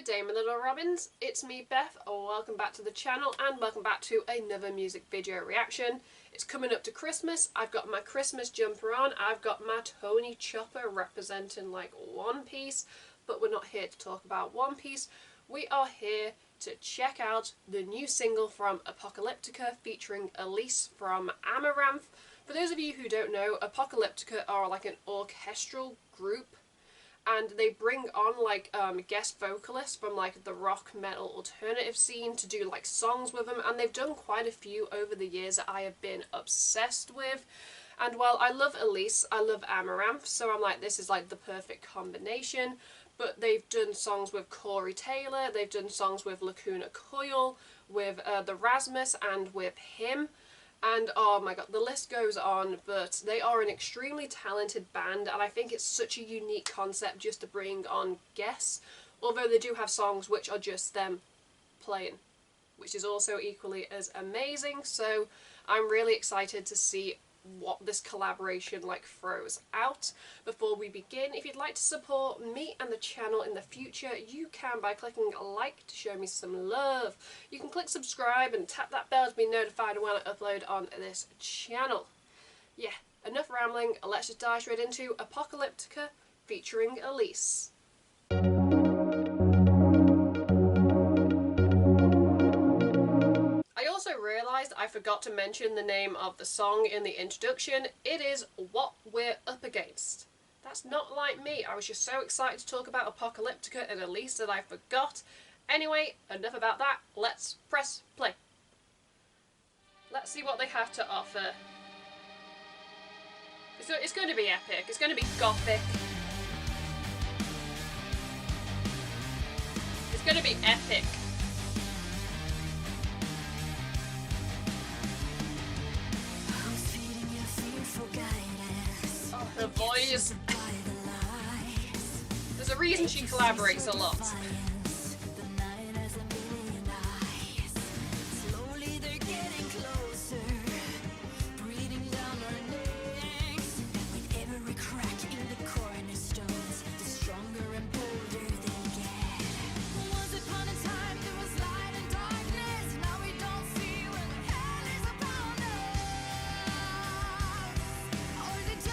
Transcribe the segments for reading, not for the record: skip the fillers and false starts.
day, my little robins. It's me, Beth. Welcome back to the channel and welcome back to another music video reaction. It's coming up to Christmas. I've got my Christmas jumper on. I've got my Tony Chopper representing like One Piece, but we're not here to talk about One Piece. We are here to check out the new single from Apocalyptica featuring Elize from Amaranthe. For those of you who don't know, Apocalyptica are like an orchestral group, and they bring on like guest vocalists from like the rock metal alternative scene to do like songs with them, and they've done quite a few over the years that I have been obsessed with. And while I love Elize, I love Amaranthe, so I'm like, this is like the perfect combination. But they've done songs with Corey Taylor, they've done songs with Lacuna Coil, with the Rasmus, and with him. And oh my god, the list goes on, but they are an extremely talented band, and I think it's such a unique concept just to bring on guests, although they do have songs which are just them playing, which is also equally as amazing. So I'm really excited to see what this collaboration like throws out. Before we begin, if you'd like to support me and the channel in the future, you can by clicking like to show me some love. You can click subscribe and tap that bell to be notified when I upload on this channel. Yeah, enough rambling, let's just dive straight into Apocalyptica featuring Elize. I forgot to mention the name of the song in the introduction. It is What We're Up Against. That's not like me. I was just so excited to talk about Apocalyptica and Elize that I forgot. Anyway, enough about that. Let's press play. Let's see what they have to offer. It's going to be epic. It's going to be gothic. It's going to be epic. Her voice. There's a reason she collaborates a lot.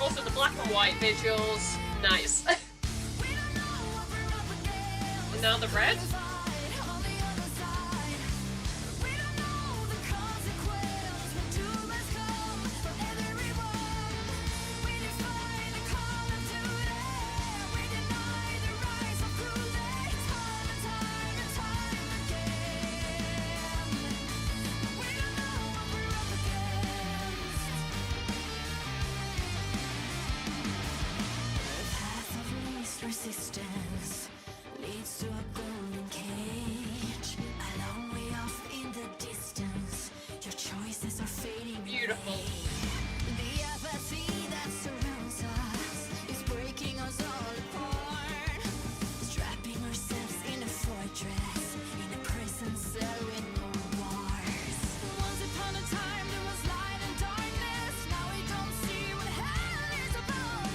Also the black and white visuals, nice. And now the red. Resistance leads to a golden cage. A long way off in the distance, your choices are fading. Beautiful. Away. The apathy that surrounds us is breaking us all apart. Trapping ourselves in a fortress, in a prison cell with no bars. Once upon a time there was light and darkness. Now we don't see what hell is about.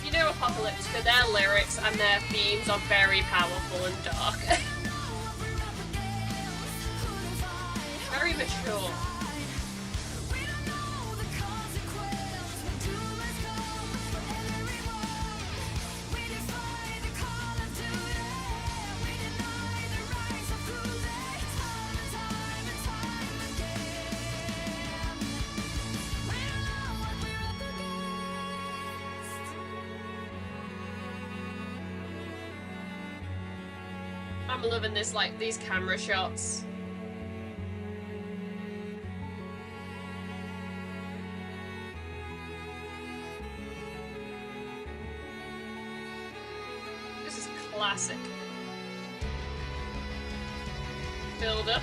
You know Apocalyptica, their lyrics and their themes are very powerful and dark. Very mature. I'm loving this, like, these camera shots. This is classic. Build up.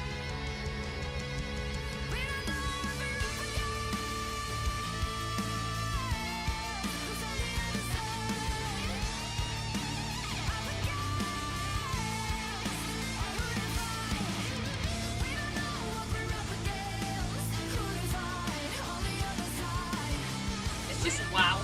Just wow.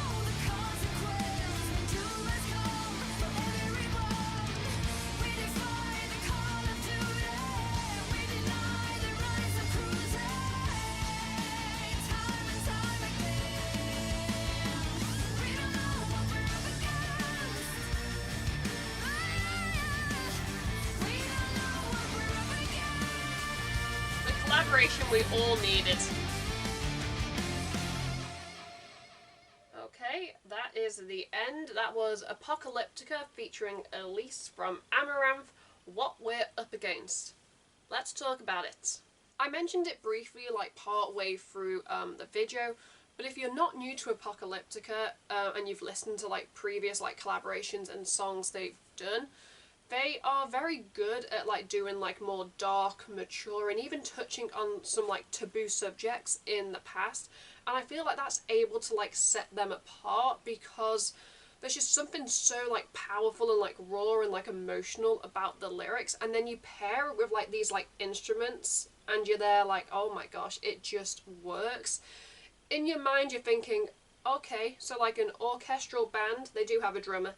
collaboration we all needed. Okay, that is the end. That was Apocalyptica featuring Elize from Amaranthe, What We're Up Against. Let's talk about it. I mentioned it briefly like part way through the video, but if you're not new to Apocalyptica and you've listened to like previous like collaborations and songs they've done, they are very good at like doing like more dark, mature, and even touching on some like taboo subjects in the past. And I feel like that's able to like set them apart because there's just something so like powerful and like raw and like emotional about the lyrics, and then you pair it with like these like instruments and you're there like, oh my gosh, it just works. In your mind you're thinking, okay, so like an orchestral band, they do have a drummer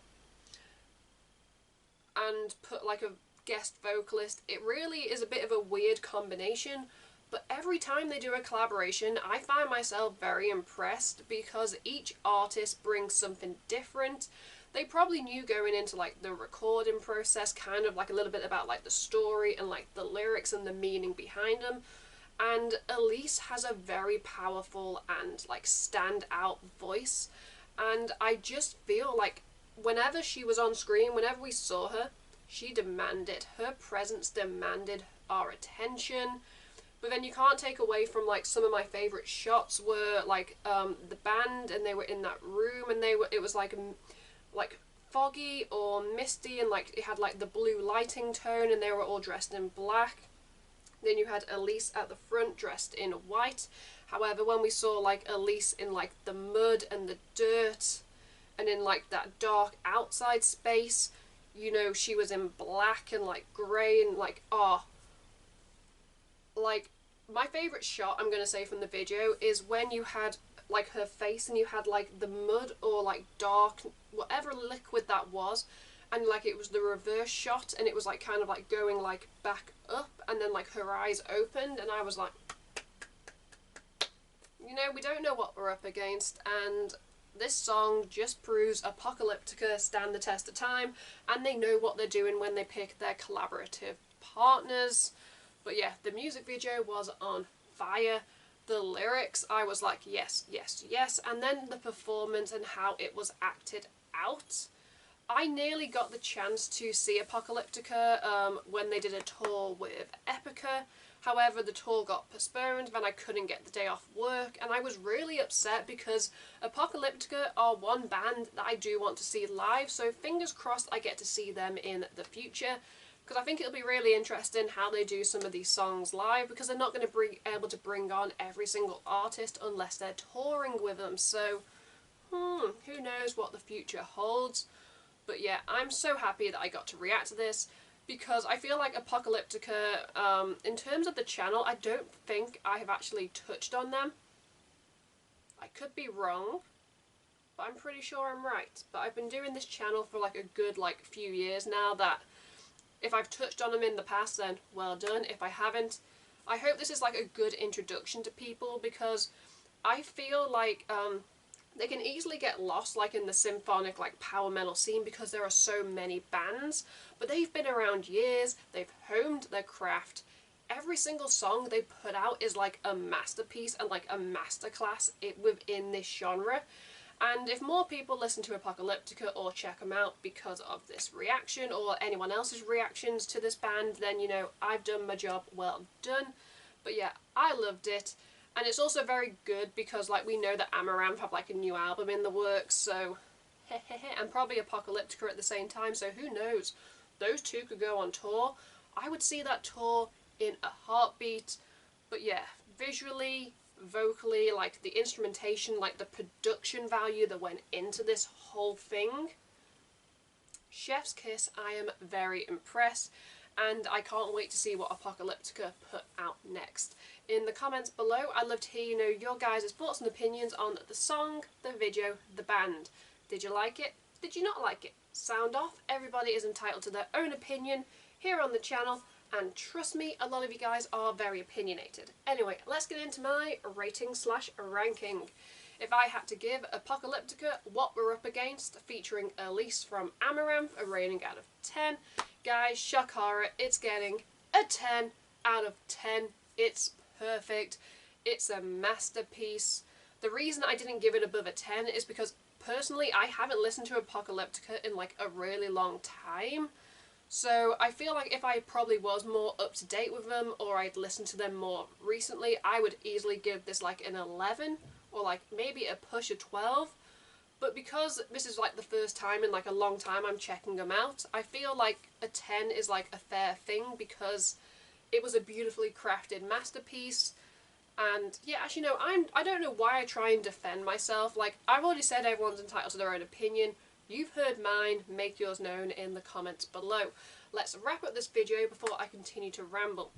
and put like a guest vocalist. It really is a bit of a weird combination, but every time they do a collaboration I find myself very impressed because each artist brings something different. They probably knew going into like the recording process kind of like a little bit about like the story and like the lyrics and the meaning behind them, and Elize has a very powerful and like standout voice, and I just feel like whenever she was on screen, whenever we saw her, she demanded, her presence demanded our attention. But then you can't take away from like some of my favourite shots were like the band, and they were in that room, and it was like foggy or misty, and like it had like the blue lighting tone, and they were all dressed in black. Then you had Elize at the front dressed in white. However, when we saw like Elize in like the mud and the dirt and in like that dark outside space, you know, she was in black and like grey and like, like my favourite shot I'm going to say from the video is when you had like her face and you had like the mud or like dark, whatever liquid that was, and like it was the reverse shot and it was like kind of like going like back up, and then like her eyes opened, and I was like, you know, we don't know what we're up against, and this song just proves Apocalyptica stand the test of time, and they know what they're doing when they pick their collaborative partners. But yeah, the music video was on fire. The lyrics, I was like, yes, yes, yes. And then the performance and how it was acted out. I nearly got the chance to see Apocalyptica when they did a tour with Epica. However, the tour got postponed, then I couldn't get the day off work, and I was really upset because Apocalyptica are one band that I do want to see live, so fingers crossed I get to see them in the future, because I think it'll be really interesting how they do some of these songs live, because they're not going to be able to bring on every single artist unless they're touring with them, so who knows what the future holds. But yeah, I'm so happy that I got to react to this, because I feel like Apocalyptica, in terms of the channel, I don't think I have actually touched on them. I could be wrong, but I'm pretty sure I'm right. But I've been doing this channel for like a good like few years now, that if I've touched on them in the past, then well done. If I haven't, I hope this is like a good introduction to people, because I feel like they can easily get lost like in the symphonic like power metal scene because there are so many bands, but they've been around years, they've honed their craft. Every single song they put out is like a masterpiece and like a masterclass within this genre. And if more people listen to Apocalyptica or check them out because of this reaction or anyone else's reactions to this band, then you know I've done my job well done. But yeah, I loved it. And it's also very good because like we know that Amaranthe have like a new album in the works, so and probably Apocalyptica at the same time, so who knows, those two could go on tour. I would see that tour in a heartbeat. But yeah, visually, vocally, like the instrumentation, like the production value that went into this whole thing, chef's kiss. I am very impressed, and I can't wait to see what Apocalyptica put out next. In the comments below, I'd love to hear, you know, your guys' thoughts and opinions on the song, the video, the band. Did you like it? Did you not like it? Sound off. Everybody is entitled to their own opinion here on the channel, and trust me, a lot of you guys are very opinionated. Anyway, let's get into my rating/ranking. If I had to give Apocalyptica What We're Up Against, featuring Elize from Amaranthe, a rating out of 10, guys, shock horror, it's getting a 10 out of 10. It's perfect. It's a masterpiece. The reason I didn't give it above a 10 is because personally I haven't listened to Apocalyptica in like a really long time. So I feel like if I probably was more up to date with them, or I'd listened to them more recently, I would easily give this like an 11 or like maybe a push of 12. But because this is like the first time in like a long time I'm checking them out, I feel like a 10 is like a fair thing because it was a beautifully crafted masterpiece. And yeah, actually no, I don't know why I try and defend myself. Like, I've already said everyone's entitled to their own opinion. You've heard mine, make yours known in the comments below. Let's wrap up this video before I continue to ramble.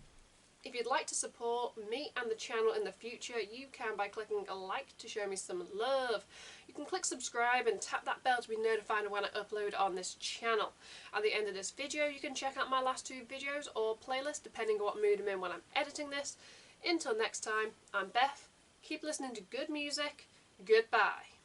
If you'd like to support me and the channel in the future, you can by clicking a like to show me some love. You can click subscribe and tap that bell to be notified when I upload on this channel. At the end of this video, you can check out my last 2 videos or playlist depending on what mood I'm in when I'm editing this. Until next time, I'm Beth. Keep listening to good music. Goodbye.